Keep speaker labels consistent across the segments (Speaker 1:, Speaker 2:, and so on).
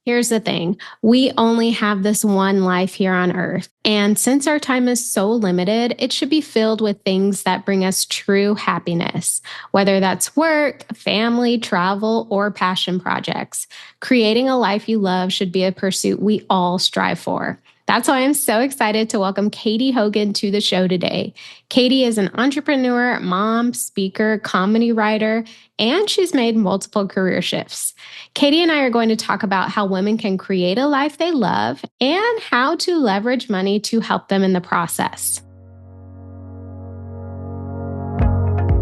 Speaker 1: Here's the thing. We only have this one life here on earth. And since our time is so limited, it should be filled with things that bring us true happiness, whether that's work, family, travel, or passion projects. Creating a life you love should be a pursuit we all strive for. That's why I'm so excited to welcome Catie Hogan to the show today. Catie is an entrepreneur, mom, speaker, comedy writer, and she's made multiple career shifts. Catie and I are going to talk about how women can create a life they love and how to leverage money to help them in the process.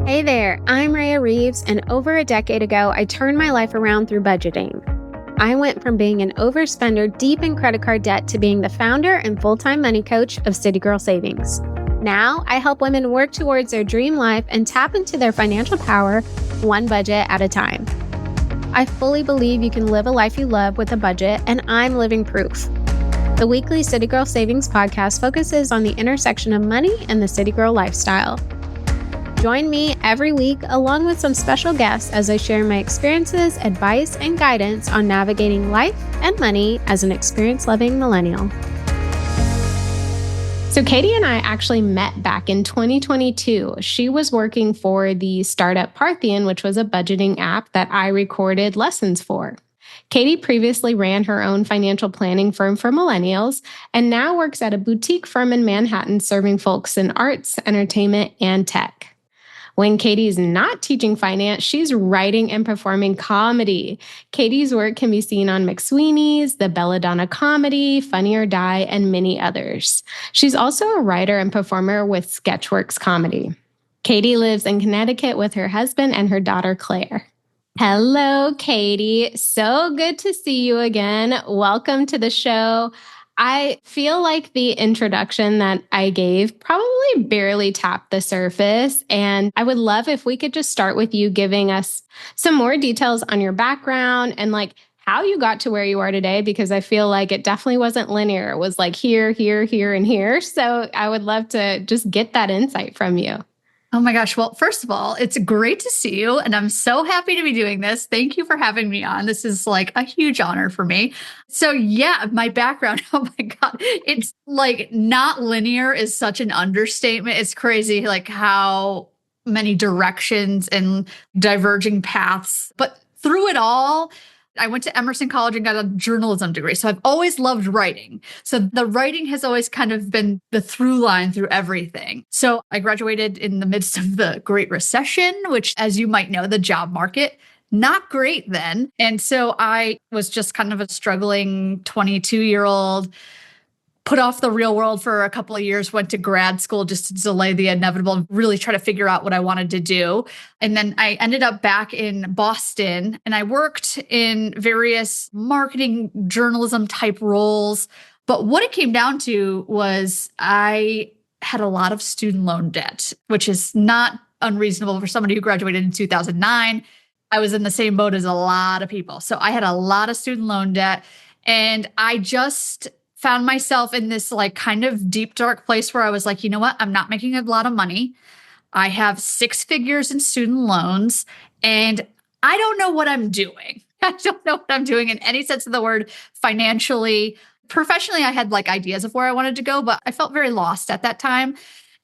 Speaker 1: Hey there, I'm Rhea Reeves, and over a decade ago, I turned my life around through budgeting. I went from being an overspender deep in credit card debt to being the founder and full-time money coach of City Girl Savings. Now, I help women work towards their dream life and tap into their financial power one budget at a time. I fully believe you can live a life you love with a budget, and I'm living proof. The weekly City Girl Savings podcast focuses on the intersection of money and the City Girl lifestyle. Join me every week along with some special guests as I share my experiences, advice, and guidance on navigating life and money as an experience-loving millennial. So Catie and I actually met back in 2022. She was working for the startup Parthian, which was a budgeting app that I recorded lessons for. Catie previously ran her own financial planning firm for millennials and now works at a boutique firm in Manhattan serving folks in arts, entertainment, and tech. When Catie's not teaching finance, she's writing and performing comedy. Catie's work can be seen on McSweeney's, The Belladonna Comedy, Funny or Die, and many others. She's also a writer and performer with Sketchworks Comedy. Catie lives in Connecticut with her husband and her daughter, Claire. Hello, Catie. So good to see you again. Welcome to the show. I feel like the introduction that I gave probably barely tapped the surface, and I would love if we could just start with you giving us some more details on your background and like how you got to where you are today, because I feel like it definitely wasn't linear. It was like here, here, here, and here. So I would love to just get that insight from you.
Speaker 2: Oh my gosh. Well, first of all, it's great to see you. And I'm so happy to be doing this. Thank you for having me on. This is like a huge honor for me. So yeah, my background, oh my God, it's like not linear is such an understatement. It's crazy like how many directions and diverging paths, but through it all, I went to Emerson College and got a journalism degree. So I've always loved writing. So the writing has always kind of been the through line through everything. So I graduated in the midst of the Great Recession, which, as you might know, the job market, not great then. And so I was just kind of a struggling 22-year-old, put off the real world for a couple of years, went to grad school just to delay the inevitable, really try to figure out what I wanted to do. And then I ended up back in Boston and I worked in various marketing journalism type roles. But what it came down to was I had a lot of student loan debt, which is not unreasonable for somebody who graduated in 2009. I was in the same boat as a lot of people. So I had a lot of student loan debt, and I just found myself in this like kind of deep, dark place where I was like, you know what? I'm not making a lot of money. I have 6 figures in student loans, and I don't know what I'm doing. I don't know what I'm doing in any sense of the word financially. Professionally, I had like ideas of where I wanted to go, but I felt very lost at that time.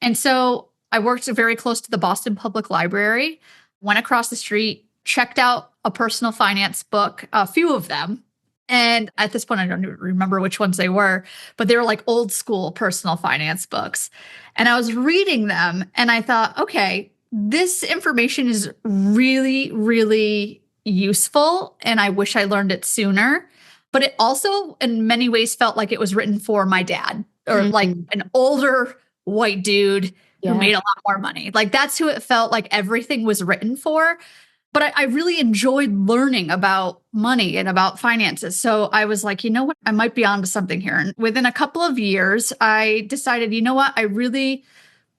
Speaker 2: And so I worked very close to the Boston Public Library, went across the street, checked out a personal finance book, a few of them. And at this point, I don't even remember which ones they were, but they were like old school personal finance books. And I was reading them and I thought, okay, this information is really, really useful. And I wish I learned it sooner. But it also in many ways felt like it was written for my dad or like an older white dude who made a lot more money. Like that's who it felt like everything was written for. But I really enjoyed learning about money and about finances. So I was like, you know what? I might be onto something here. And within a couple of years, I decided, you know what? I really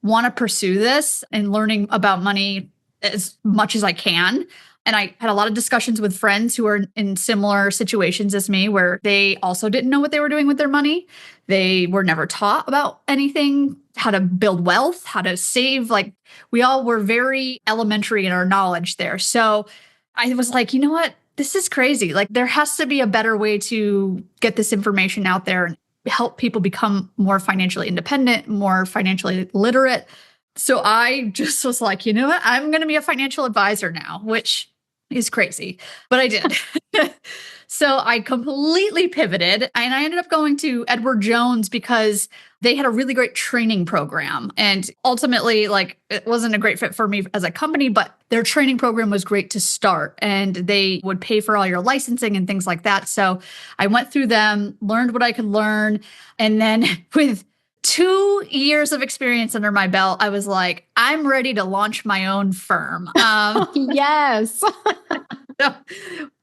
Speaker 2: want to pursue this and learning about money as much as I can. And I had a lot of discussions with friends who were in similar situations as me, where they also didn't know what they were doing with their money. They were never taught about anything, how to build wealth, how to save. Like we all were very elementary in our knowledge there. So I was like, you know what? this is crazy. Like there has to be a better way to get this information out there and help people become more financially independent, more financially literate. So I just was like, you know what? I'm going to be a financial advisor now, which is crazy, but I did. So I completely pivoted and I ended up going to Edward Jones because they had a really great training program. And ultimately, like, it wasn't a great fit for me as a company, but their training program was great to start. And they would pay for all your licensing and things like that. So I went through them, learned what I could learn. And then with 2 years of experience under my belt, I was like, I'm ready to launch my own firm.
Speaker 1: Yes.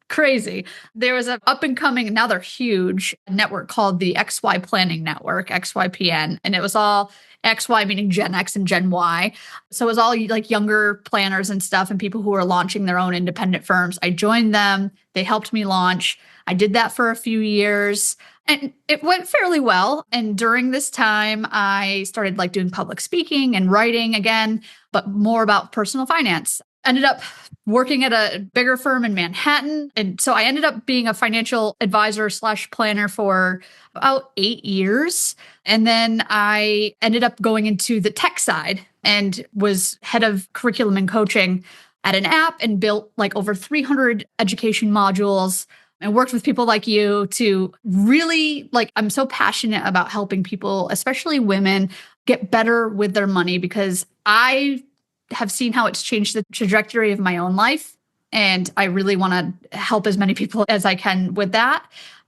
Speaker 2: Crazy. There was an up and coming, now they're huge, network called the XY Planning Network, XYPN. And it was all XY meaning Gen X and Gen Y. So it was all like younger planners and stuff and people who were launching their own independent firms. I joined them. They helped me launch. I did that for a few years and it went fairly well. And during this time, I started like doing public speaking and writing again, but more about personal finance. Ended up working at a bigger firm in Manhattan. And so I ended up being a financial advisor / planner for about 8 years. And then I ended up going into the tech side and was head of curriculum and coaching at an app and built like over 300 education modules and worked with people like you to really like, I'm so passionate about helping people, especially women, get better with their money because I have seen how it's changed the trajectory of my own life. And I really want to help as many people as I can with that.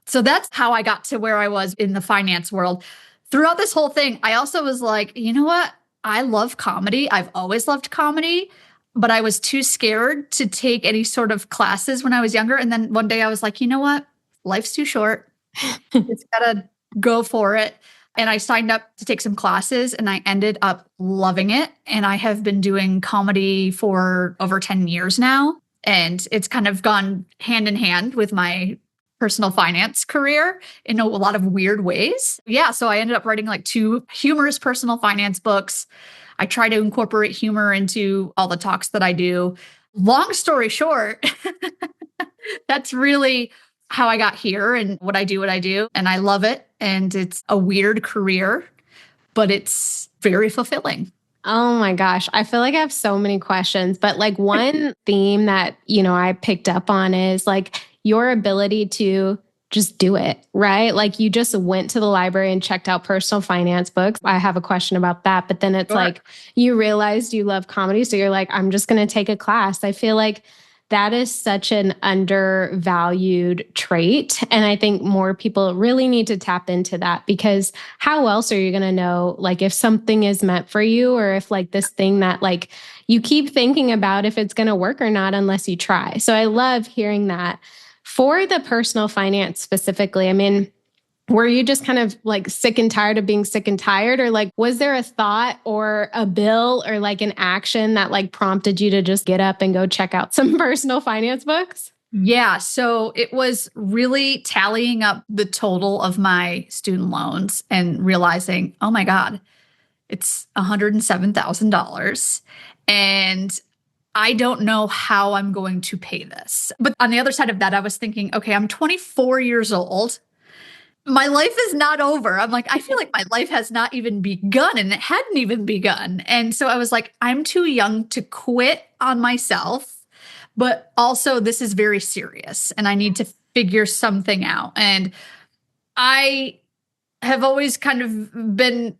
Speaker 2: So that's how I got to where I was in the finance world. Throughout this whole thing, I also was like, you know what? I love comedy. I've always loved comedy, but I was too scared to take any sort of classes when I was younger. And then one day I was like, you know what? Life's too short. It's got to go for it. And I signed up to take some classes and I ended up loving it. And I have been doing comedy for over 10 years now. And it's kind of gone hand in hand with my personal finance career in a lot of weird ways. Yeah. So I ended up writing like 2 humorous personal finance books. I try to incorporate humor into all the talks that I do. Long story short, that's really how I got here and what I do. And I love it. And it's a weird career, but it's very fulfilling.
Speaker 1: Oh my gosh. I feel like I have so many questions, but like one theme that, I picked up on is like your ability to just do it, right? Like you just went to the library and checked out personal finance books. I have a question about that, but then it's like you realized you love comedy. So you're like, I'm just going to take a class. I feel like that is such an undervalued trait. And I think more people really need to tap into that because how else are you going to know, like, if something is meant for you or if like this thing that like you keep thinking about if it's going to work or not unless you try. So I love hearing that. For the personal finance specifically, I mean, were you just kind of like sick and tired of being sick and tired? Or like, was there a thought or a bill or like an action that like prompted you to just get up and go check out some personal finance books?
Speaker 2: Yeah. So it was really tallying up the total of my student loans and realizing, oh my God, it's $107,000. And I don't know how I'm going to pay this. But on the other side of that, I was thinking, okay, I'm 24 years old. My life is not over. I'm like, I feel like my life has not even begun and it hadn't even begun. And so I was like, I'm too young to quit on myself, but also this is very serious and I need to figure something out. And I have always kind of been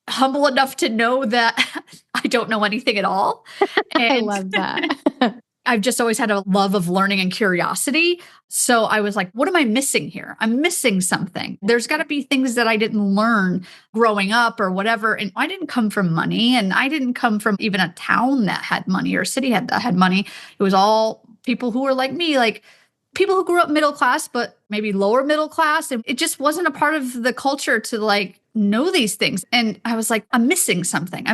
Speaker 2: humble enough to know that I don't know anything at all. And
Speaker 1: I love that.
Speaker 2: I've just always had a love of learning and curiosity. So I was like, what am I missing here? I'm missing something. There's got to be things that I didn't learn growing up or whatever. And I didn't come from money and I didn't come from even a town that had money or a city that had money. It was all people who were like me, like people who grew up middle class, but maybe lower middle class. And it just wasn't a part of the culture to like know these things. And I was like, I'm missing something.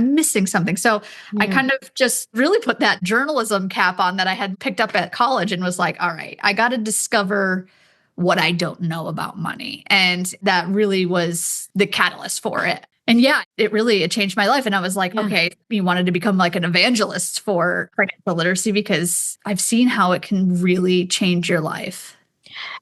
Speaker 2: So I kind of just really put that journalism cap on that I had picked up at college and was like, all right, I got to discover what I don't know about money. And that really was the catalyst for it. And yeah, it changed my life. And I was like, okay, you wanted to become like an evangelist for financial literacy because I've seen how it can really change your life.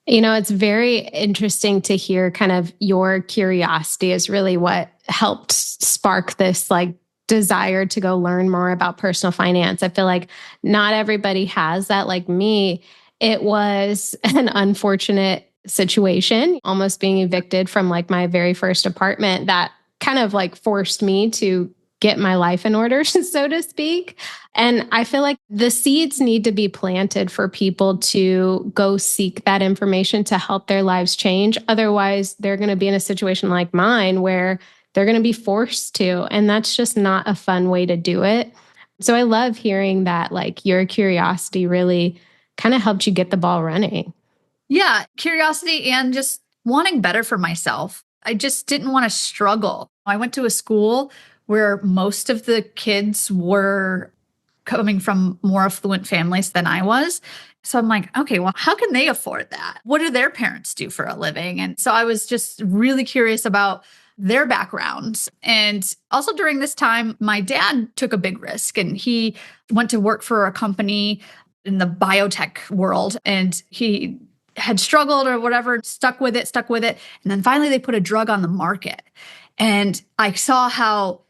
Speaker 1: It's very interesting to hear kind of your curiosity is really what helped spark this like desire to go learn more about personal finance. I feel like not everybody has that. Like me, it was an unfortunate situation, almost being evicted from like my very first apartment that kind of like forced me to get my life in order, so to speak. And I feel like the seeds need to be planted for people to go seek that information to help their lives change. Otherwise, they're going to be in a situation like mine where they're going to be forced to. And that's just not a fun way to do it. So I love hearing that like your curiosity really kind of helped you get the ball running.
Speaker 2: Yeah, curiosity and just wanting better for myself. I just didn't want to struggle. I went to a school where most of the kids were coming from more affluent families than I was. So I'm like, okay, well, how can they afford that? What do their parents do for a living? And so I was just really curious about their backgrounds. And also during this time, my dad took a big risk and he went to work for a company in the biotech world and he had struggled or whatever, stuck with it. And then finally they put a drug on the market. And I saw how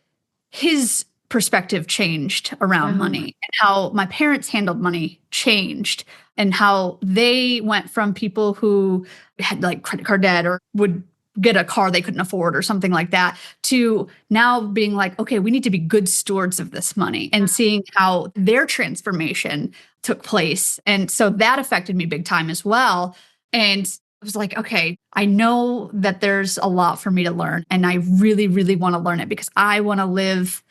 Speaker 2: his perspective changed around money and how my parents handled money changed and how they went from people who had like credit card debt or would get a car they couldn't afford or something like that to now being like, okay, we need to be good stewards of this money and seeing how their transformation took place. And so that affected me big time as well. And I was like, okay, I know that there's a lot for me to learn. And I really, really want to learn it because I want to live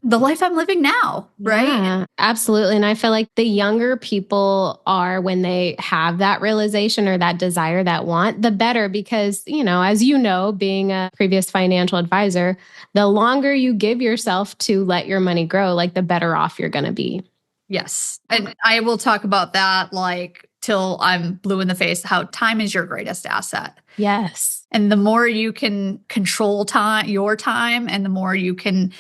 Speaker 2: the life I'm living now, right?
Speaker 1: Yeah, absolutely. And I feel like the younger people are when they have that realization or that desire, that want, the better because, as you know, being a previous financial advisor, the longer you give yourself to let your money grow, like the better off you're going to be.
Speaker 2: Yes. And I will talk about that like till I'm blue in the face, how time is your greatest asset.
Speaker 1: Yes.
Speaker 2: And the more you can control your time, and the more you can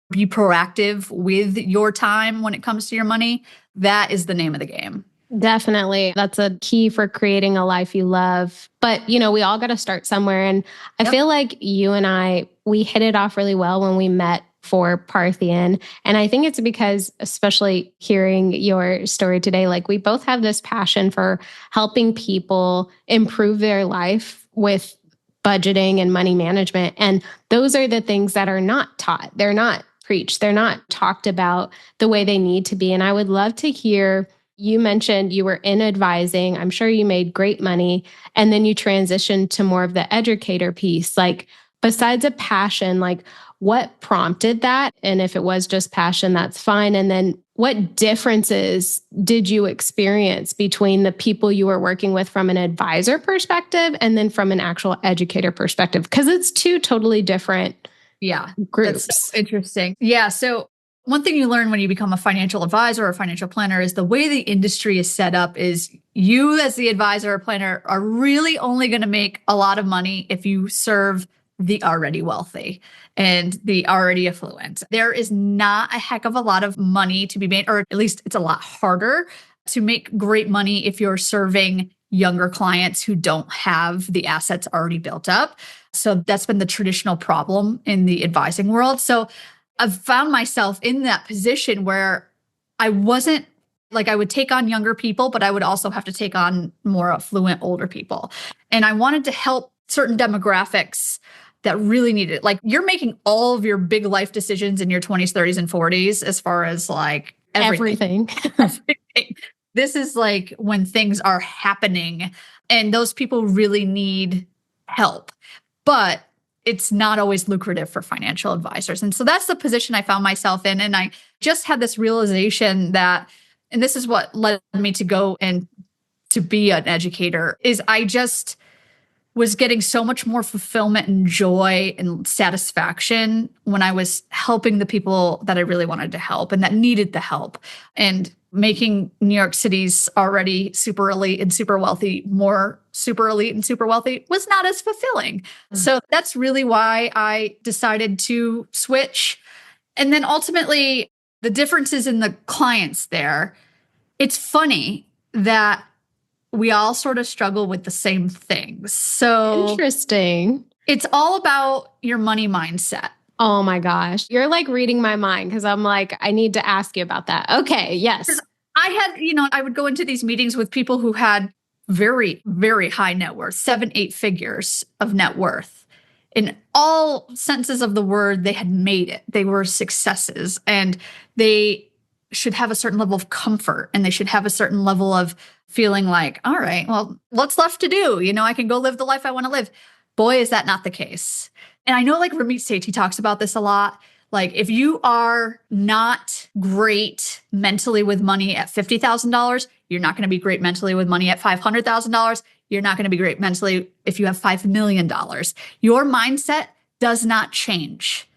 Speaker 2: be proactive with your time when it comes to your money, that is the name of the game.
Speaker 1: Definitely. That's a key for creating a life you love. But, we all got to start somewhere. And I feel like you and I, we hit it off really well when we met for Parthian. And I think it's because, especially hearing your story today, like we both have this passion for helping people improve their life with budgeting and money management. And those are the things that are not taught. They're not preached. They're not talked about the way they need to be. And I would love to hear, you mentioned you were in advising. I'm sure you made great money. And then you transitioned to more of the educator piece. Like besides a passion, like what prompted that? And if it was just passion, that's fine. And then what differences did you experience between the people you were working with from an advisor perspective and then from an actual educator perspective? Because it's two totally different groups.
Speaker 2: That's so interesting. Yeah. So one thing you learn when you become a financial advisor or a financial planner is the way the industry is set up is you as the advisor or planner are really only going to make a lot of money if you serve the already wealthy and the already affluent. There is not a heck of a lot of money to be made, or at least it's a lot harder to make great money if you're serving younger clients who don't have the assets already built up. So that's been the traditional problem in the advising world. So I've found myself in that position where I wasn't like, I would take on younger people, but I would also have to take on more affluent older people. And I wanted to help certain demographics that really needed it. Like you're making all of your big life decisions in your 20s, 30s, and 40s as far as like everything. This is like when things are happening and those people really need help. But it's not always lucrative for financial advisors. And so that's the position I found myself in. And I just had this realization that, and this is what led me to go and to be an educator, is I just was getting so much more fulfillment and joy and satisfaction when I was helping the people that I really wanted to help and that needed the help. And making New York City's already super elite and super wealthy more super elite and super wealthy was not as fulfilling. So that's really why I decided to switch. And then ultimately, the differences in the clients there, it's funny that we all sort of struggle with the same things. So
Speaker 1: Interesting.
Speaker 2: it's all about your money mindset.
Speaker 1: Oh my gosh. You're like reading my mind because I'm like, I need to ask you about that. Okay. Yes.
Speaker 2: I had, I would go into these meetings with people who had very, very high net worth, 7, 8 figures of net worth. In all senses of the word, they had made it. They were successes and they should have a certain level of comfort and they should have a certain level of feeling like, all right, well, what's left to do? I can go live the life I want to live. Boy, is that not the case. And I know like Ramit Sethi talks about this a lot. Like if you are not great mentally with money at $50,000, you're not going to be great mentally with money at $500,000. You're not going to be great mentally if you have $5 million. Your mindset does not change.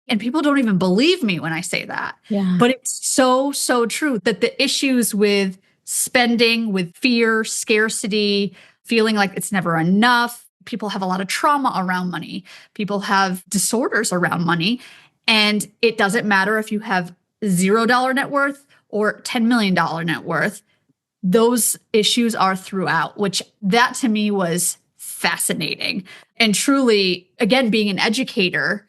Speaker 2: And people don't even believe me when I say that.
Speaker 1: Yeah.
Speaker 2: But it's so, so true that the issues with spending, with fear, scarcity, feeling like it's never enough, people have a lot of trauma around money. People have disorders around money. And it doesn't matter if you have $0 net worth or $10 million net worth. Those issues are throughout, which that to me was fascinating. And truly, again, being an educator,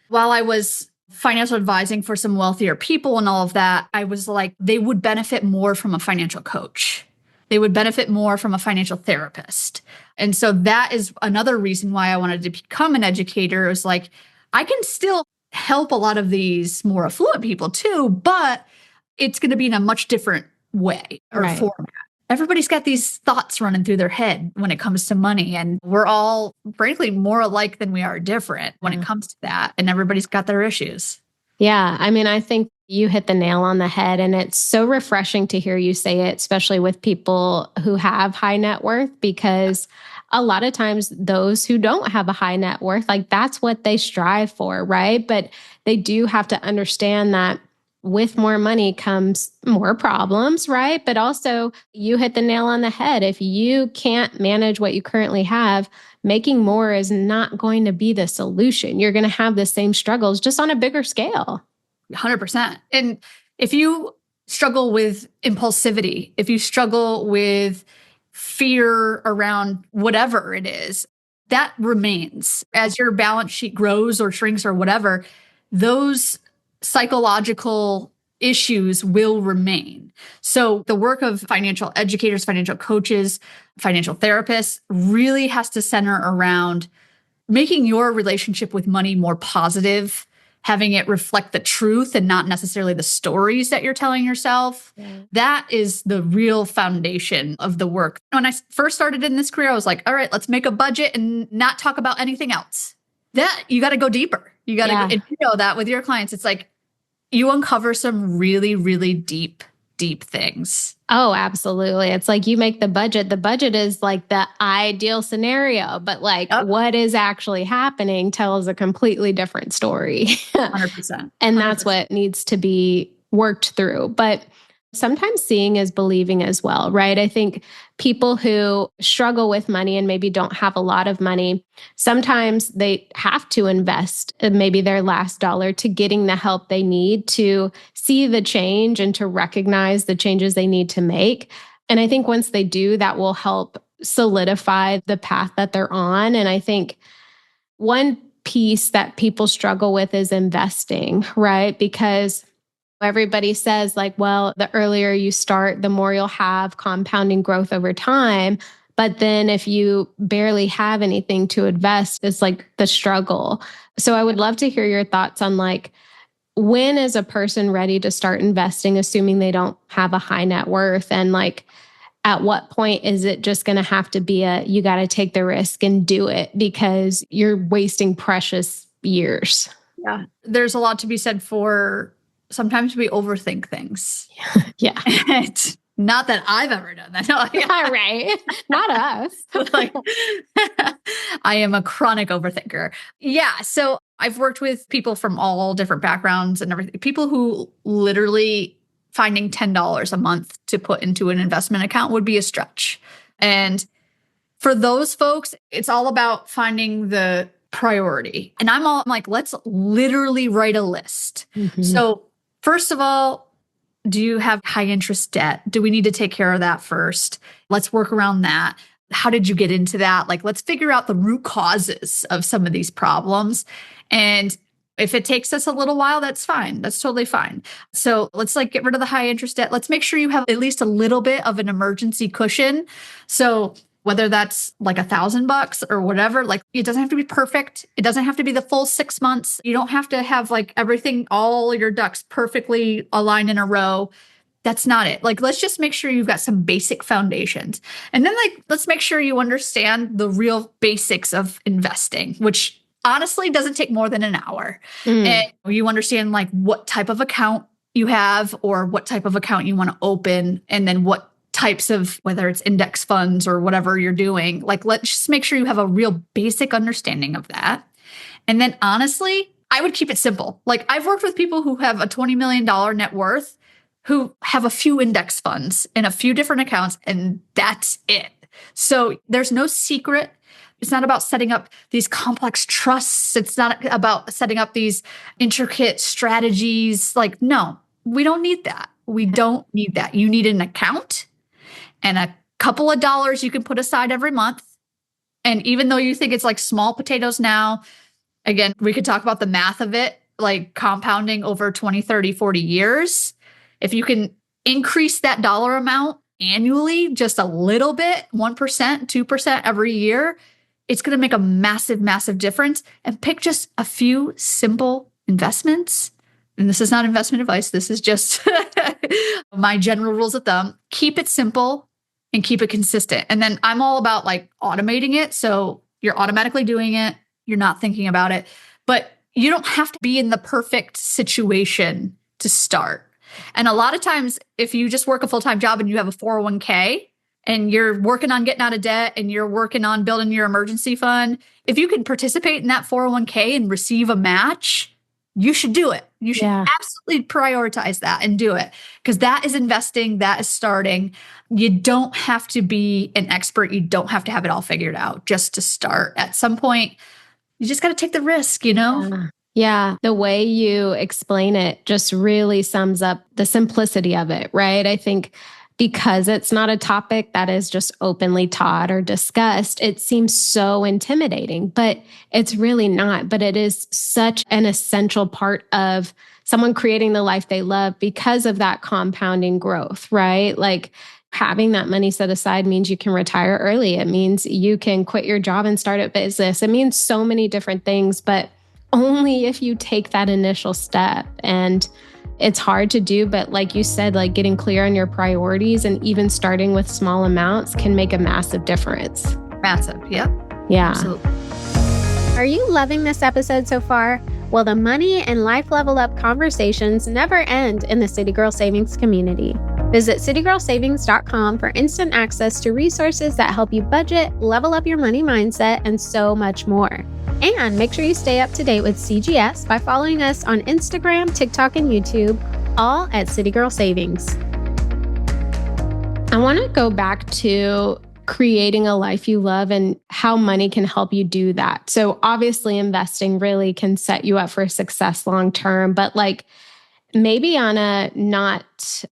Speaker 2: while I was financial advising for some wealthier people and all of that, I was like, they would benefit more from a financial coach. They would benefit more from a financial therapist. And so that is another reason why I wanted to become an educator. It was like, I can still help a lot of these more affluent people too, but it's going to be in a much different way or format. Everybody's got these thoughts running through their head when it comes to money. And we're all, frankly, more alike than we are different when it comes to that. And everybody's got their issues.
Speaker 1: Yeah. I mean, I think you hit the nail on the head. And it's so refreshing to hear you say it, especially with people who have high net worth, because a lot of times those who don't have a high net worth, like that's what they strive for, right? But they do have to understand that with more money comes more problems, right? But also you hit the nail on the head. If you can't manage what you currently have, making more is not going to be the solution. You're going to have the same struggles, just on a bigger scale.
Speaker 2: 100%. And if you struggle with impulsivity, if you struggle with fear around whatever it is, that remains. As your balance sheet grows or shrinks or whatever, those psychological issues will remain. So the work of financial educators, financial coaches, financial therapists really has to center around making your relationship with money more positive, having it reflect the truth and not necessarily the stories that you're telling yourself. Yeah. That is the real foundation of the work. When I first started in this career, I was like, all right, let's make a budget and not talk about anything else. That you got to go deeper. You got to, and you know that with your clients, it's like you uncover some really, really deep things.
Speaker 1: Oh, absolutely. It's like you make the budget. The budget is like the ideal scenario, but like what is actually happening tells a completely different story.
Speaker 2: 100%.
Speaker 1: And that's what needs to be worked through. But sometimes seeing is believing as well, right? I think people who struggle with money and maybe don't have a lot of money, sometimes they have to invest maybe their last dollar to getting the help they need to see the change and to recognize the changes they need to make. And I think once they do, that will help solidify the path that they're on. And I think one piece that people struggle with is investing, right? Because everybody says like, well, the earlier you start, the more you'll have compounding growth over time. But then if you barely have anything to invest, it's like the struggle. So I would love to hear your thoughts on like, when is a person ready to start investing, assuming they don't have a high net worth? And like, at what point is it just going to have to be you got to take the risk and do it because you're wasting precious years?
Speaker 2: Yeah. There's a lot to be said for sometimes we overthink things.
Speaker 1: Yeah.
Speaker 2: Not that I've ever done that. No,
Speaker 1: right. Not us.
Speaker 2: Like, I am a chronic overthinker. Yeah. So I've worked with people from all different backgrounds and everything. People who literally finding $10 a month to put into an investment account would be a stretch. And for those folks, it's all about finding the priority. And I'm like, let's literally write a list. So first of all, do you have high interest debt? Do we need to take care of that first? Let's work around that. How did you get into that? Like, let's figure out the root causes of some of these problems. And if it takes us a little while, that's fine. That's totally fine. So let's like get rid of the high interest debt. Let's make sure you have at least a little bit of an emergency cushion. So whether that's like $1,000 or whatever, like it doesn't have to be perfect. It doesn't have to be the full 6 months. You don't have to have like everything, all your ducks perfectly aligned in a row. That's not it. Like, let's just make sure you've got some basic foundations. And then like, let's make sure you understand the real basics of investing, which honestly doesn't take more than an hour. And you understand like what type of account you have or what type of account you want to open, and then what types of, whether it's index funds or whatever you're doing, like let's just make sure you have a real basic understanding of that. And then honestly, I would keep it simple. Like I've worked with people who have a $20 million net worth who have a few index funds and a few different accounts, and that's it. So there's no secret. It's not about setting up these complex trusts. It's not about setting up these intricate strategies. Like, no, we don't need that. We don't need that. You need an account and a couple of dollars you can put aside every month. And even though you think it's like small potatoes now, again, we could talk about the math of it, like compounding over 20, 30, 40 years. If you can increase that dollar amount annually, just a little bit, 1%, 2% every year, it's going to make a massive, massive difference. And pick just a few simple investments. And this is not investment advice. This is just my general rules of thumb. Keep it simple and keep it consistent. And then I'm all about like automating it. So you're automatically doing it. You're not thinking about it. But you don't have to be in the perfect situation to start. And a lot of times, if you just work a full-time job and you have a 401k and you're working on getting out of debt and you're working on building your emergency fund, if you can participate in that 401k and receive a match, you should do it. You should absolutely prioritize that and do it, because that is investing, that is starting. You don't have to be an expert. You don't have to have it all figured out just to start. At some point, you just got to take the risk, you know?
Speaker 1: Yeah. The way you explain it just really sums up the simplicity of it, right? I think because it's not a topic that is just openly taught or discussed, it seems so intimidating, but it's really not. But it is such an essential part of someone creating the life they love because of that compounding growth, right? Like having that money set aside means you can retire early. It means you can quit your job and start a business. It means so many different things, but only if you take that initial step. And it's hard to do, but like you said, like getting clear on your priorities and even starting with small amounts can make a massive difference.
Speaker 2: Massive. Yep.
Speaker 1: Yeah.
Speaker 2: Absolutely.
Speaker 3: Are you loving this episode so far? Well, the money and life level up conversations never end in the City Girl Savings community. Visit citygirlsavings.com for instant access to resources that help you budget, level up your money mindset, and so much more. And make sure you stay up to date with CGS by following us on Instagram, TikTok, and YouTube, all at City Girl Savings.
Speaker 1: I want to go back to creating a life you love and how money can help you do that. So obviously investing really can set you up for success long term, but like maybe on a not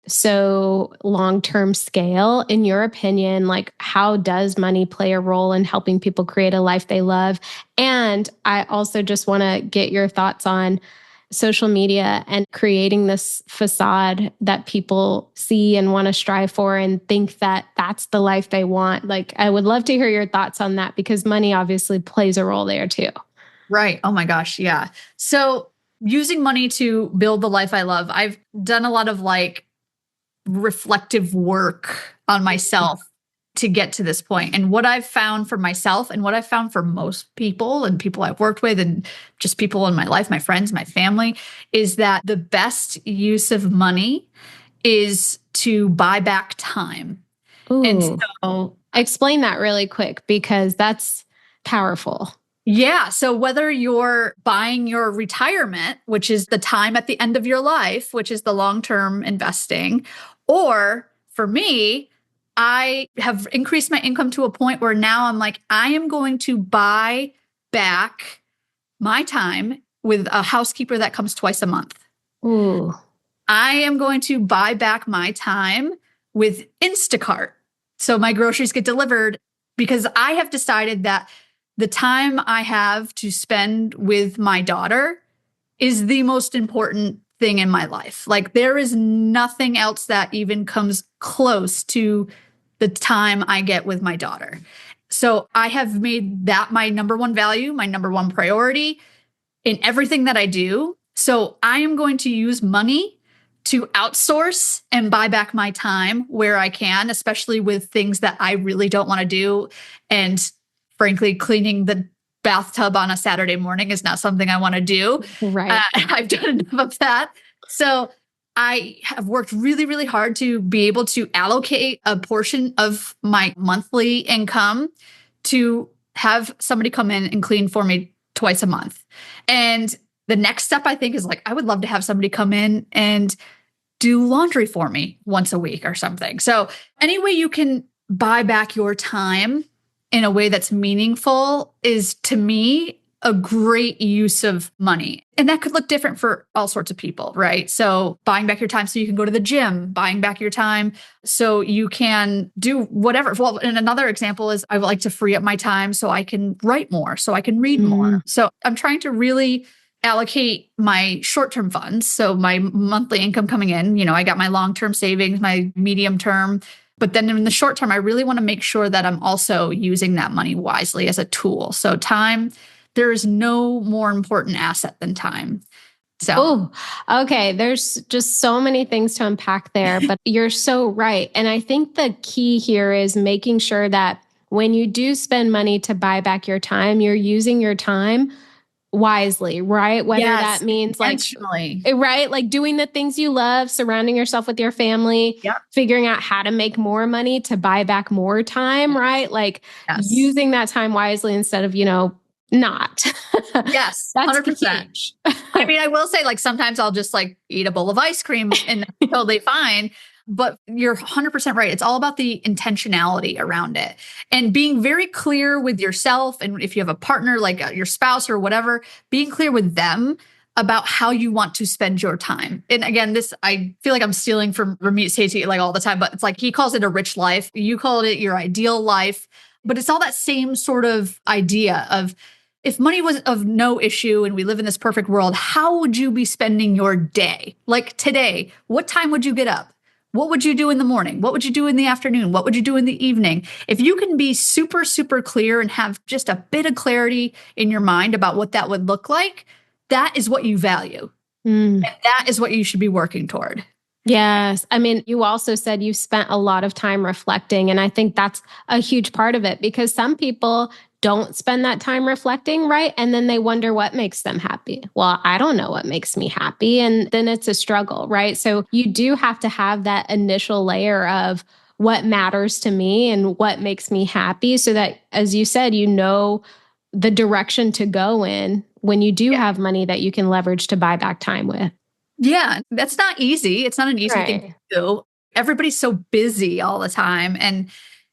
Speaker 1: so long-term scale, in your opinion, like how does money play a role in helping people create a life they love? And I also just want to get your thoughts on social media and creating this facade that people see and want to strive for and think that that's the life they want. Like, I would love to hear your thoughts on that because money obviously plays a role there too.
Speaker 2: Right. Oh my gosh. Yeah. So using money to build the life I love, I've done a lot of like reflective work on myself to get to this point. And what I've found for myself and what I've found for most people and people I've worked with and just people in my life, my friends, my family, is that the best use of money is to buy back time.
Speaker 1: Ooh.
Speaker 2: And so
Speaker 1: explain that really quick because that's powerful.
Speaker 2: Yeah. So whether you're buying your retirement, which is the time at the end of your life, which is the long-term investing, or for me, I have increased my income to a point where now I'm like, I am going to buy back my time with a housekeeper that comes twice a month.
Speaker 1: Ooh.
Speaker 2: I am going to buy back my time with Instacart. So my groceries get delivered because I have decided that the time I have to spend with my daughter is the most important thing in my life. Like there is nothing else that even comes close to the time I get with my daughter. So I have made that my number one value, my number one priority in everything that I do. So I am going to use money to outsource and buy back my time where I can, especially with things that I really don't want to do. And frankly, cleaning the bathtub on a Saturday morning is not something I want to do.
Speaker 1: Right.
Speaker 2: I've done enough of that. So I have worked really, really hard to be able to allocate a portion of my monthly income to have somebody come in and clean for me twice a month. And the next step, I think, is like, I would love to have somebody come in and do laundry for me once a week or something. So any way you can buy back your time in a way that's meaningful is, to me, a great use of money. And that could look different for all sorts of people, right? So buying back your time so you can go to the gym, buying back your time so you can do whatever. Well, and another example is I would like to free up my time so I can write more, so I can read more. So I'm trying to really allocate my short-term funds. So my monthly income coming in, I got my long-term savings, my medium term. But then in the short term, I really want to make sure that I'm also using that money wisely as a tool. So time, there is no more important asset than time. So,
Speaker 1: okay. There's just so many things to unpack there, but you're so right. And I think the key here is making sure that when you do spend money to buy back your time, you're using your time wisely, right? Whether that means like doing the things you love, surrounding yourself with your family, figuring out how to make more money to buy back more time, right? Like using that time wisely instead of, not.
Speaker 2: Yes,
Speaker 1: That's
Speaker 2: 100%. I mean, I will say like sometimes I'll just like eat a bowl of ice cream and that's totally fine. But you're 100% right. It's all about the intentionality around it and being very clear with yourself. And if you have a partner, like your spouse or whatever, being clear with them about how you want to spend your time. And again, I feel like I'm stealing from Ramit Sethi like all the time, but it's like he calls it a rich life. You call it your ideal life. But it's all that same sort of idea of, if money was of no issue and we live in this perfect world, how would you be spending your day? Like today, what time would you get up? What would you do in the morning? What would you do in the afternoon? What would you do in the evening? If you can be super, super clear and have just a bit of clarity in your mind about what that would look like, that is what you value. And that is what you should be working toward.
Speaker 1: Yes. I mean, you also said you spent a lot of time reflecting. And I think that's a huge part of it because some people don't spend that time reflecting, right? And then they wonder what makes them happy. Well, I don't know what makes me happy. And then it's a struggle, right? So you do have to have that initial layer of what matters to me and what makes me happy so that, as you said, the direction to go in when you do have money that you can leverage to buy back time with.
Speaker 2: Yeah, that's not easy. It's not an easy thing to do. Everybody's so busy all the time. And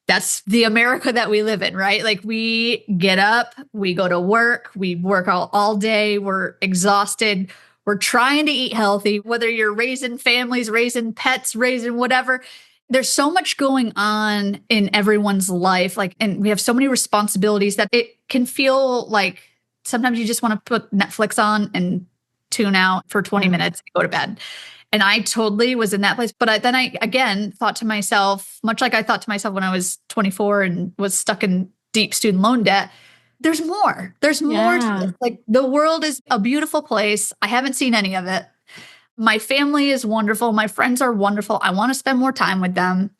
Speaker 2: that's the America that we live in, right? Like we get up, we go to work, we work all day, we're exhausted, we're trying to eat healthy, whether you're raising families, raising pets, raising whatever. There's so much going on in everyone's life. And we have so many responsibilities that it can feel like sometimes you just want to put Netflix on and tune out for 20 minutes and go to bed. And I totally was in that place. But then I, again, thought to myself, much like I thought to myself when I was 24 and was stuck in deep student loan debt, there's more. There's more to this. Like the world is a beautiful place. I haven't seen any of it. My family is wonderful. My friends are wonderful. I want to spend more time with them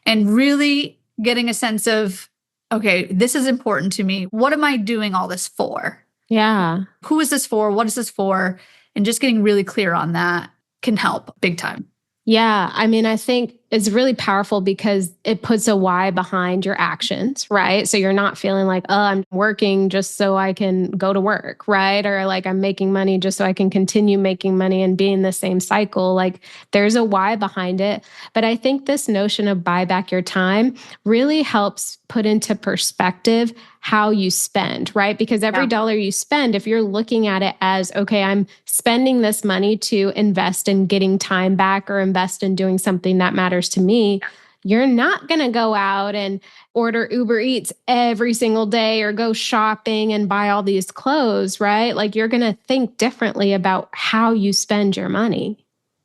Speaker 2: and really getting a sense of, okay, this is important to me. What am I doing all this for?
Speaker 1: Yeah.
Speaker 2: Who is this for? What is this for? And just getting really clear on that can help big time.
Speaker 1: Yeah. I mean, I think is really powerful because it puts a why behind your actions, right? So you're not feeling like, oh, I'm working just so I can go to work, right? Or like I'm making money just so I can continue making money and be in the same cycle. Like there's a why behind it. But I think this notion of buy back your time really helps put into perspective how you spend, right? Because every dollar you spend, if you're looking at it as, okay, I'm spending this money to invest in getting time back or invest in doing something that matters to me, you're not going to go out and order Uber Eats every single day or go shopping and buy all these clothes, right? Like you're going to think differently about how you spend your money.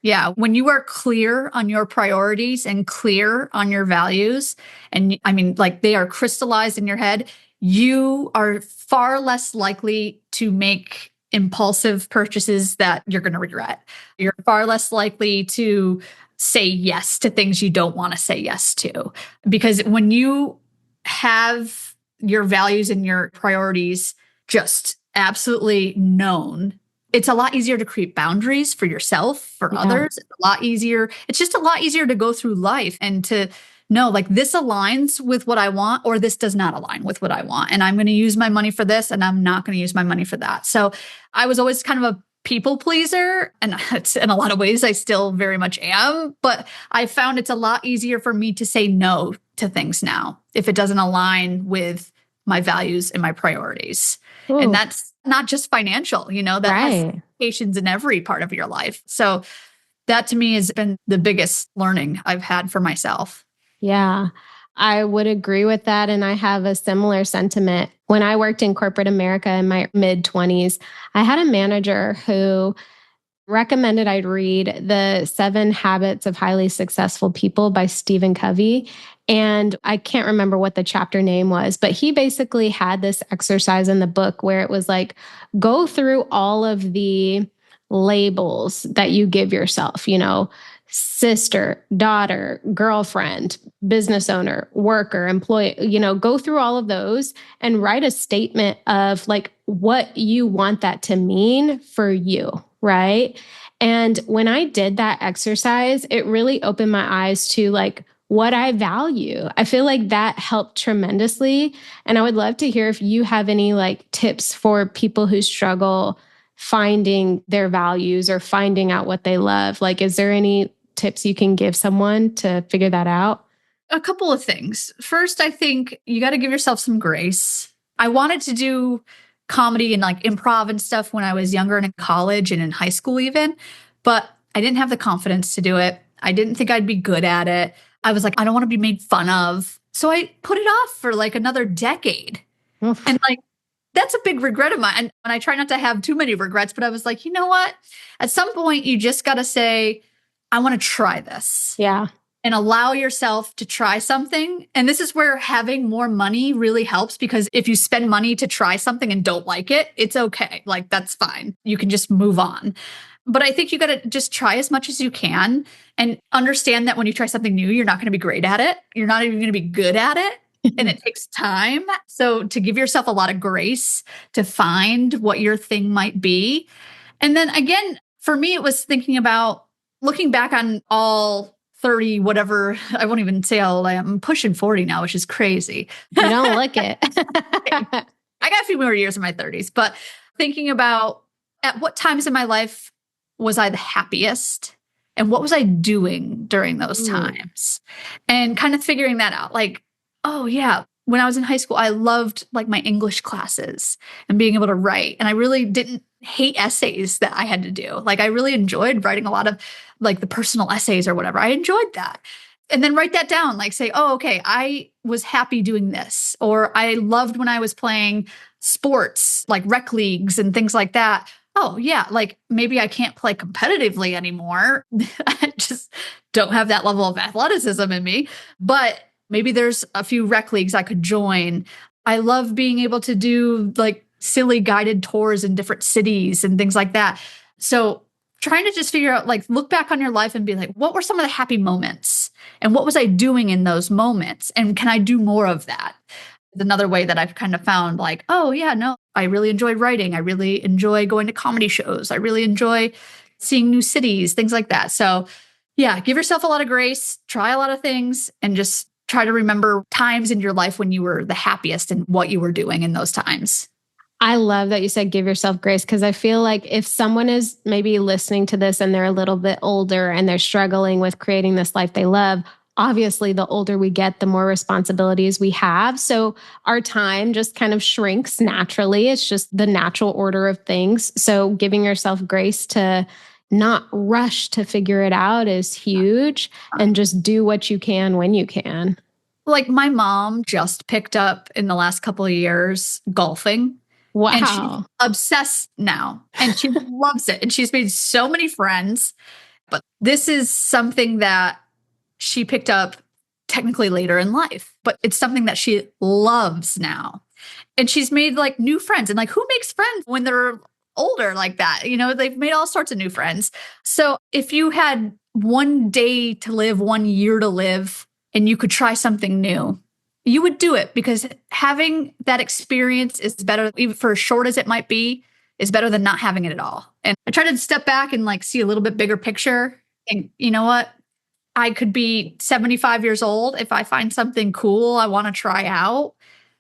Speaker 2: Yeah. When you are clear on your priorities and clear on your values, and I mean, like they are crystallized in your head, you are far less likely to make impulsive purchases that you're going to regret. You're far less likely to say yes to things you don't want to say yes to. Because when you have your values and your priorities just absolutely known, it's a lot easier to create boundaries for yourself, for others. It's a lot easier. It's just a lot easier to go through life and to know like this aligns with what I want or this does not align with what I want. And I'm going to use my money for this and I'm not going to use my money for that. So I was always kind of a people pleaser. And it's, in a lot of ways, I still very much am. But I found it's a lot easier for me to say no to things now if it doesn't align with my values and my priorities. Ooh. And that's not just financial, that has implications in every part of your life. So that to me has been the biggest learning I've had for myself.
Speaker 1: Yeah, I would agree with that. And I have a similar sentiment. When I worked in corporate America in my mid-20s, I had a manager who recommended I'd read The 7 Habits of Highly Successful People by Stephen Covey. And I can't remember what the chapter name was, but he basically had this exercise in the book where it was like, go through all of the labels that you give yourself, sister, daughter, girlfriend, business owner, worker, employee, go through all of those and write a statement of like what you want that to mean for you, right? And when I did that exercise, it really opened my eyes to like what I value. I feel like that helped tremendously. And I would love to hear if you have any like tips for people who struggle finding their values or finding out what they love. Like, is there any tips you can give someone to figure that out?
Speaker 2: A couple of things. First, I think you got to give yourself some grace. I wanted to do comedy and like improv and stuff when I was younger and in college and in high school even, but I didn't have the confidence to do it. I didn't think I'd be good at it. I was like, I don't want to be made fun of. So I put it off for like another decade. Oof. And like, that's a big regret of mine. And I try not to have too many regrets, but I was like, you know what? At some point, you just got to say, I want to try this.
Speaker 1: Yeah.
Speaker 2: And allow yourself to try something. And this is where having more money really helps, because if you spend money to try something and don't like it, it's okay. Like, that's fine. You can just move on. But I think you got to just try as much as you can and understand that when you try something new, you're not going to be great at it. You're not even going to be good at it. And it takes time. So to give yourself a lot of grace to find what your thing might be. And then again, for me, it was thinking about looking back on all 30, whatever, I won't even say how old I am. I'm pushing 40 now, which is crazy.
Speaker 1: You don't look it.
Speaker 2: I got a few more years in my 30s, but thinking about at what times in my life was I the happiest and what was I doing during those times? And kind of figuring that out. Like, oh yeah, when I was in high school, I loved like my English classes and being able to write. And I really didn't hate essays that I had to do. Like I really enjoyed writing a lot of like the personal essays or whatever. I enjoyed that. And then write that down, like say, oh, okay, I was happy doing this. Or I loved when I was playing sports, like rec leagues and things like that. Oh yeah, like maybe I can't play competitively anymore. I just don't have that level of athleticism in me. But maybe there's a few rec leagues I could join. I love being able to do like silly guided tours in different cities and things like that. So trying to just figure out, like, look back on your life and be like, what were some of the happy moments? And what was I doing in those moments? And can I do more of that? Another way that I've kind of found like, oh yeah, no, I really enjoy writing. I really enjoy going to comedy shows. I really enjoy seeing new cities, things like that. So Yeah, give yourself a lot of grace, try a lot of things, and just try to remember times in your life when you were the happiest and what you were doing in those times.
Speaker 1: I love that you said give yourself grace, because I feel like if someone is maybe listening to this and they're a little bit older and they're struggling with creating this life they love, obviously the older we get, the more responsibilities we have. So our time just kind of shrinks naturally. It's just the natural order of things. So giving yourself grace to not rush to figure it out is huge, and just do what you can when you can.
Speaker 2: Like my mom just picked up in the last couple of years golfing.
Speaker 1: Wow.
Speaker 2: And she's obsessed now, and she loves it. And she's made so many friends. But this is something that she picked up technically later in life, but it's something that she loves now. And she's made like new friends. And like, who makes friends when they're older like that? You know, they've made all sorts of new friends. So if you had one day to live, 1 year to live, and you could try something new, you would do it, because having that experience is better, even for as short as it might be, is better than not having it at all. And I try to step back and like see a little bit bigger picture. And you know what? I could be 75 years old. If I find something cool I want to try out,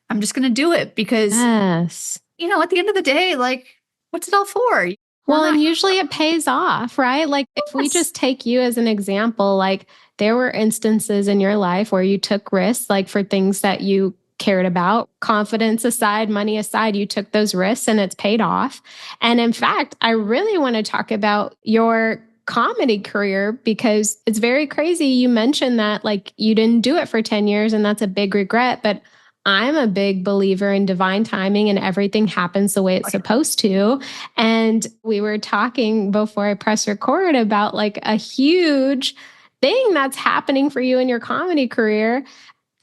Speaker 2: I'm just going to do it, because,
Speaker 1: yes,
Speaker 2: you know, at the end of the day, like, what's it all for?
Speaker 1: Well, and usually it pays off, right? Like if we just take you as an example, like there were instances in your life where you took risks, like for things that you cared about, confidence aside, money aside, you took those risks and it's paid off. And in fact, I really want to talk about your comedy career, because it's very crazy. You mentioned that like you didn't do it for 10 years and that's a big regret, but I'm a big believer in divine timing and everything happens the way it's supposed to. And we were talking before I press record about like a huge thing that's happening for you in your comedy career.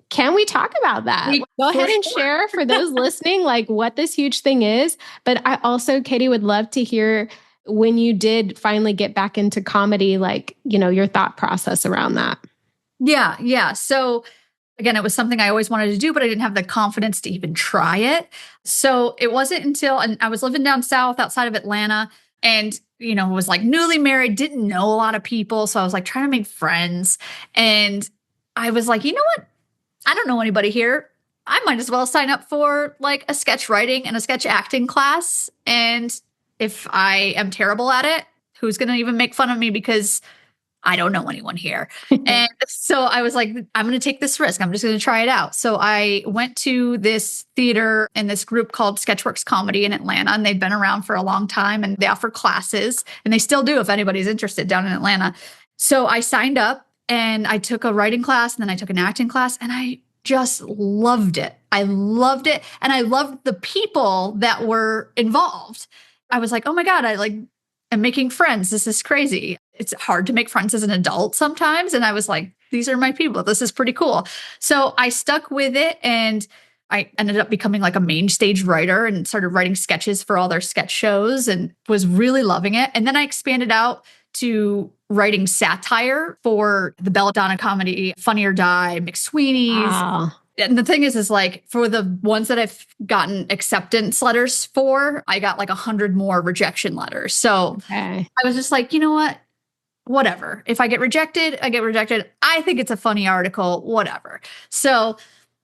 Speaker 1: Can we talk about that? Go ahead and share for those listening, like what this huge thing is. But I also, Catie, would love to hear when you did finally get back into comedy, like, you know, your thought process around that.
Speaker 2: Yeah. So again, it was something I always wanted to do, but I didn't have the confidence to even try it. So it wasn't until, and I was living down south outside of Atlanta, and, you know, was like newly married, didn't know a lot of people. So I was like trying to make friends. And I was like, you know what? I don't know anybody here. I might as well sign up for like a sketch writing and a sketch acting class. And if I am terrible at it, who's going to even make fun of me, because I don't know anyone here. And so I was like, I'm going to take this risk. I'm just going to try it out. So I went to this theater and this group called Sketchworks Comedy in Atlanta, and they've been around for a long time, and they offer classes, and they still do if anybody's interested down in Atlanta. So I signed up and I took a writing class, and then I took an acting class, and I just loved it. I loved it. And I loved the people that were involved. I was like, oh my God, I'm making friends. This is crazy. It's hard to make friends as an adult sometimes. And I was like, these are my people. This is pretty cool. So I stuck with it, and I ended up becoming like a main stage writer and started writing sketches for all their sketch shows and was really loving it. And then I expanded out to writing satire for the Belladonna comedy, Funny or Die, McSweeney's.
Speaker 1: Wow.
Speaker 2: And the thing is like for the ones that I've gotten acceptance letters for, I got like 100 more rejection letters. So I was just like, you know what? Whatever. If I get rejected, I get rejected. I think it's a funny article, whatever. So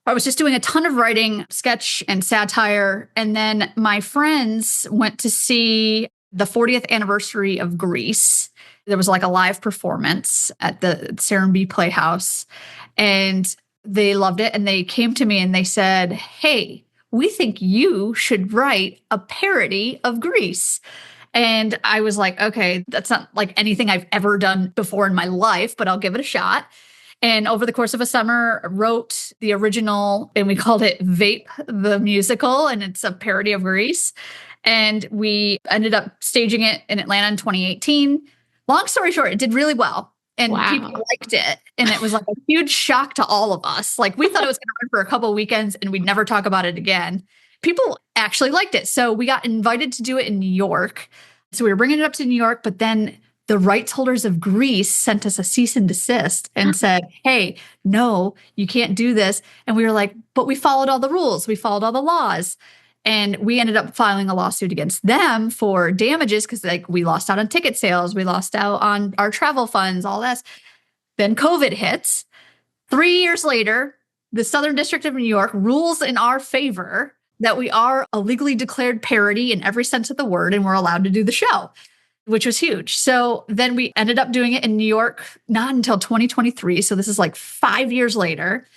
Speaker 2: I was just doing a ton of writing, sketch and satire. And then my friends went to see the 40th anniversary of Grease. There was like a live performance at the Serenbe Playhouse, and they loved it. And they came to me and they said, hey, we think you should write a parody of Grease. And I was like, okay, that's not like anything I've ever done before in my life, but I'll give it a shot. And over the course of a summer, wrote the original, and we called it Vape the Musical, and it's a parody of Grease. And we ended up staging it in Atlanta in 2018. Long story short, it did really well. And people liked it. And it was like a huge shock to all of us. Like we thought it was going to run for a couple of weekends and we'd never talk about it again. People actually liked it. So we got invited to do it in New York. So we were bringing it up to New York, but then the rights holders of Grease sent us a cease and desist and said, hey, no, you can't do this. And we were like, but we followed all the rules. We followed all the laws. And we ended up filing a lawsuit against them for damages because like we lost out on ticket sales. We lost out on our travel funds, all that. Then COVID hits. 3 years later, the Southern District of New York rules in our favor that we are a legally declared parody in every sense of the word, and we're allowed to do the show, which was huge. So then we ended up doing it in New York, not until 2023. So this is like 5 years later.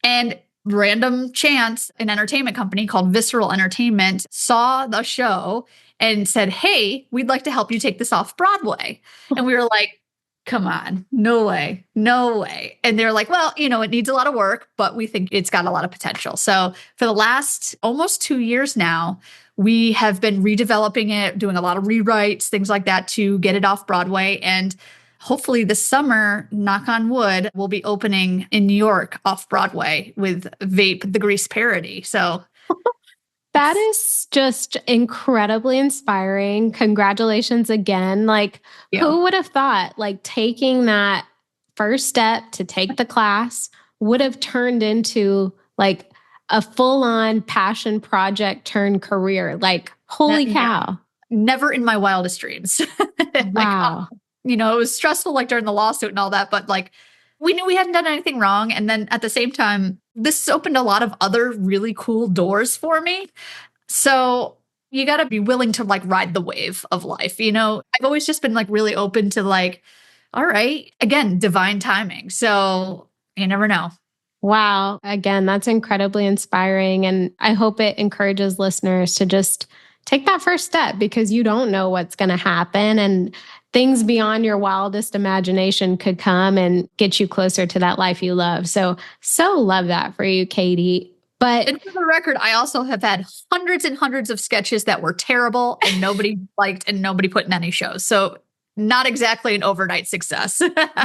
Speaker 2: And random chance, an entertainment company called Visceral Entertainment saw the show and said, hey, we'd like to help you take this off Broadway. And we were like, come on, no way, no way. And they're like, well, you know, it needs a lot of work, but we think it's got a lot of potential. So for the last almost 2 years now, we have been redeveloping it, doing a lot of rewrites, things like that to get it off Broadway. And hopefully this summer, knock on wood, we'll be opening in New York off Broadway with Vape, the Grease parody. So
Speaker 1: that is just incredibly inspiring. Congratulations again. Like, who would have thought, like, taking that first step to take the class would have turned into like a full-on passion project turned career? Like, holy cow.
Speaker 2: Never in my wildest dreams.
Speaker 1: Wow.
Speaker 2: Like, you know, it was stressful like during the lawsuit and all that, but like we knew we hadn't done anything wrong. And then at the same time, this opened a lot of other really cool doors for me. So you got to be willing to like ride the wave of life. You know, I've always just been like really open to like, all right, again, divine timing. So you never know.
Speaker 1: Wow. Again, that's incredibly inspiring. And I hope it encourages listeners to just take that first step because you don't know what's going to happen. And things beyond your wildest imagination could come and get you closer to that life you love. So love that for you, Catie. But
Speaker 2: and for the record, I also have had hundreds and hundreds of sketches that were terrible and nobody liked and nobody put in any shows. So not exactly an overnight success.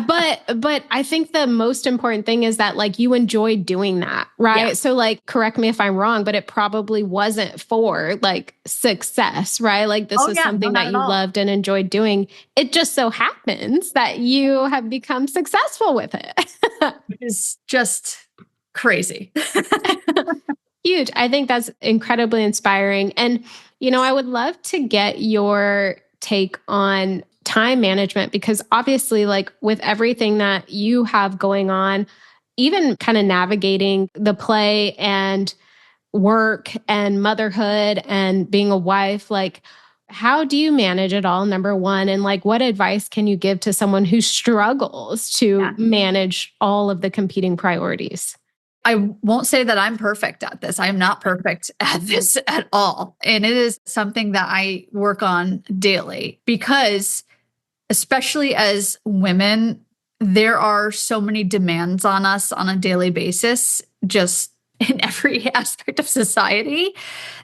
Speaker 1: but I think the most important thing is that like you enjoy doing that, right? Yeah. So like, correct me if I'm wrong, but it probably wasn't for like success, right? Like this is something that you loved and enjoyed doing. It just so happens that you have become successful with it.
Speaker 2: Which is just crazy.
Speaker 1: Huge. I think that's incredibly inspiring. And, you know, I would love to get your take on time management, because obviously, like with everything that you have going on, even kind of navigating the play and work and motherhood and being a wife, like how do you manage it all, number one? And like, what advice can you give to someone who struggles to manage all of the competing priorities?
Speaker 2: I won't say that I'm perfect at this. I am not perfect at this at all. And it is something that I work on daily because especially as women, there are so many demands on us on a daily basis, just in every aspect of society,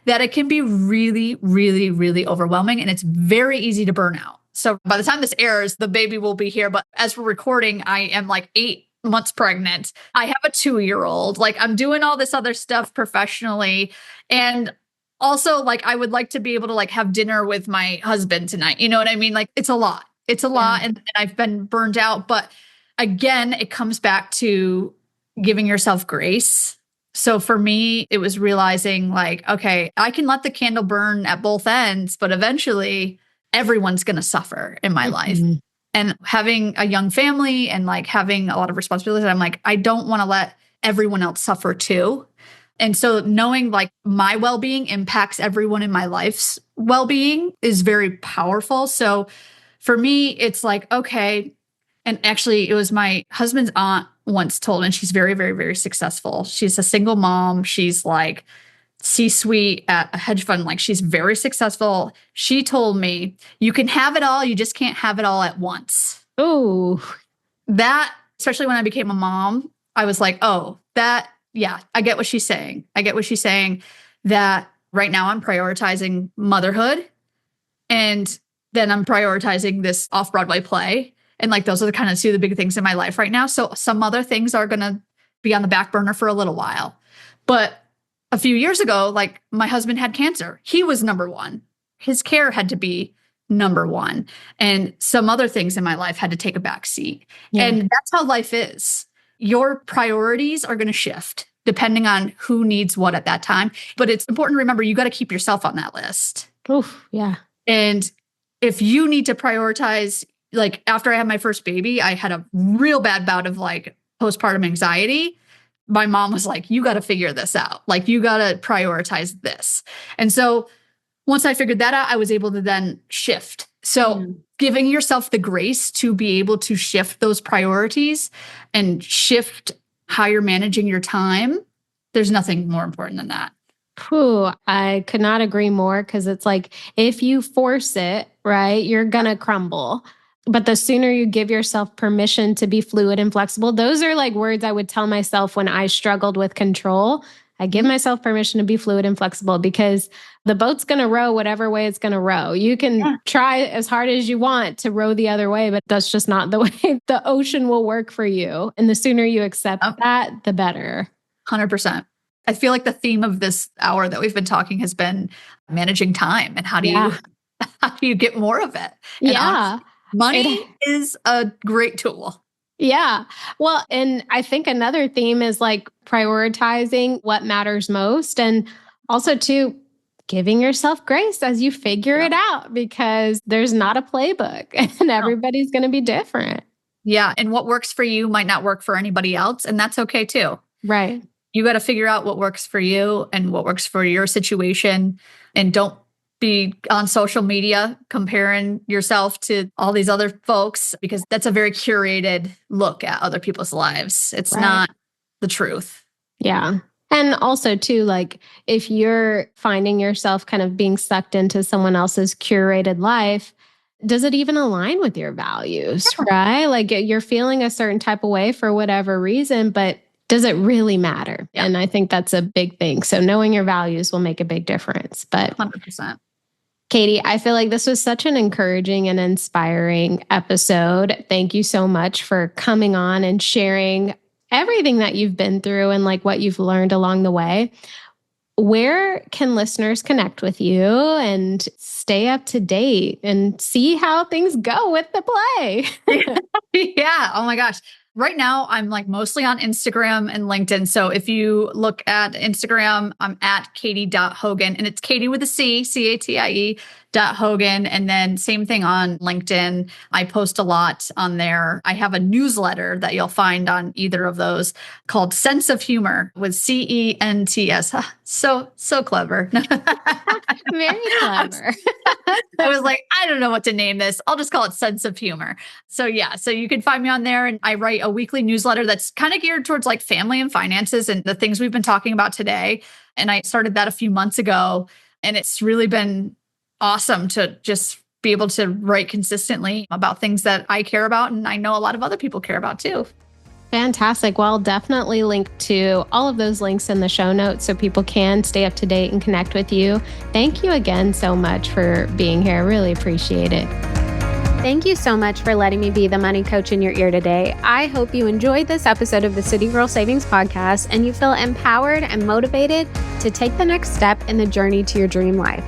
Speaker 2: that it can be really, really, really overwhelming. And it's very easy to burn out. So by the time this airs, the baby will be here. But as we're recording, I am like 8 months pregnant. I have a 2-year-old. Like I'm doing all this other stuff professionally. And also like, I would like to be able to like have dinner with my husband tonight. You know what I mean? Like it's a lot. It's a lot. And I've been burned out. But again, it comes back to giving yourself grace. So for me, it was realizing like, okay, I can let the candle burn at both ends, but eventually everyone's going to suffer in my life. And having a young family and like having a lot of responsibilities, I'm like, I don't want to let everyone else suffer too. And so knowing like my well-being impacts everyone in my life's well-being is very powerful. So for me, it's like, okay. And actually it was my husband's aunt once told, and she's very, very, very successful. She's a single mom. She's like C-suite at a hedge fund. Like she's very successful. She told me, you can have it all. You just can't have it all at once.
Speaker 1: Oh,
Speaker 2: that, especially when I became a mom, I was like, oh, that, yeah, I get what she's saying. I get what she's saying that right now I'm prioritizing motherhood and then I'm prioritizing this off-Broadway play. And like, those are the kind of two of the big things in my life right now. So some other things are going to be on the back burner for a little while. But a few years ago, like my husband had cancer. He was number one. His care had to be number one. And some other things in my life had to take a back seat. Yeah. And that's how life is. Your priorities are going to shift. depending on who needs what at that time. But it's important to remember, you got to keep yourself on that list.
Speaker 1: Oof, yeah.
Speaker 2: And if you need to prioritize, like after I had my first baby, I had a real bad bout of like postpartum anxiety. My mom was like, you got to figure this out. Like, you got to prioritize this. And so once I figured that out, I was able to then shift. So giving yourself the grace to be able to shift those priorities and shift how you're managing your time, there's nothing more important than that.
Speaker 1: Whew, I could not agree more, because it's like, if you force it, right, you're going to crumble. But the sooner you give yourself permission to be fluid and flexible, those are like words I would tell myself when I struggled with control. I give myself permission to be fluid and flexible, because the boat's going to row whatever way it's going to row. You can try as hard as you want to row the other way, but that's just not the way the ocean will work for you. And the sooner you accept that, the better.
Speaker 2: 100%. I feel like the theme of this hour that we've been talking has been managing time, and how do you get more of it? And honestly, money is a great tool.
Speaker 1: Yeah. Well, and I think another theme is like prioritizing what matters most, and also too, giving yourself grace as you figure it out, because there's not a playbook and everybody's going to be different.
Speaker 2: Yeah. And what works for you might not work for anybody else. And that's okay too.
Speaker 1: Right.
Speaker 2: You got to figure out what works for you and what works for your situation. And don't be on social media comparing yourself to all these other folks, because that's a very curated look at other people's lives. It's not the truth.
Speaker 1: Yeah. And also too, like, if you're finding yourself kind of being sucked into someone else's curated life, does it even align with your values, right? Like, you're feeling a certain type of way for whatever reason, but does it really matter? Yeah. And I think that's a big thing. So knowing your values will make a big difference. But
Speaker 2: 100%.
Speaker 1: Catie, I feel like this was such an encouraging and inspiring episode. Thank you so much for coming on and sharing everything that you've been through and like what you've learned along the way. Where can listeners connect with you and stay up to date and see how things go with the play?
Speaker 2: Yeah. Oh my gosh. Right now, I'm like mostly on Instagram and LinkedIn. So if you look at Instagram, I'm at Catie.Hogan, and it's Catie with a C, Catie .Hogan. And then same thing on LinkedIn. I post a lot on there. I have a newsletter that you'll find on either of those called Sense of Humor with CENTS. So clever.
Speaker 1: Very clever.
Speaker 2: I was like, I don't know what to name this. I'll just call it Sense of Humor. So yeah, so you can find me on there, and I write a weekly newsletter that's kind of geared towards like family and finances and the things we've been talking about today. And I started that a few months ago, and it's really been awesome to just be able to write consistently about things that I care about, and I know a lot of other people care about too.
Speaker 1: Fantastic. Well, I'll definitely link to all of those links in the show notes so people can stay up to date and connect with you. Thank you again so much for being here. I really appreciate it.
Speaker 3: Thank you so much for letting me be the money coach in your ear today. I hope you enjoyed this episode of the City Girl Savings Podcast and you feel empowered and motivated to take the next step in the journey to your dream life.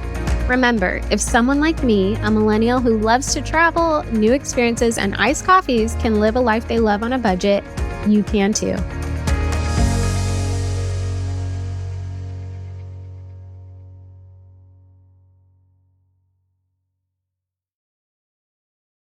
Speaker 3: Remember, if someone like me, a millennial who loves to travel, new experiences, and iced coffees can live a life they love on a budget, you can too.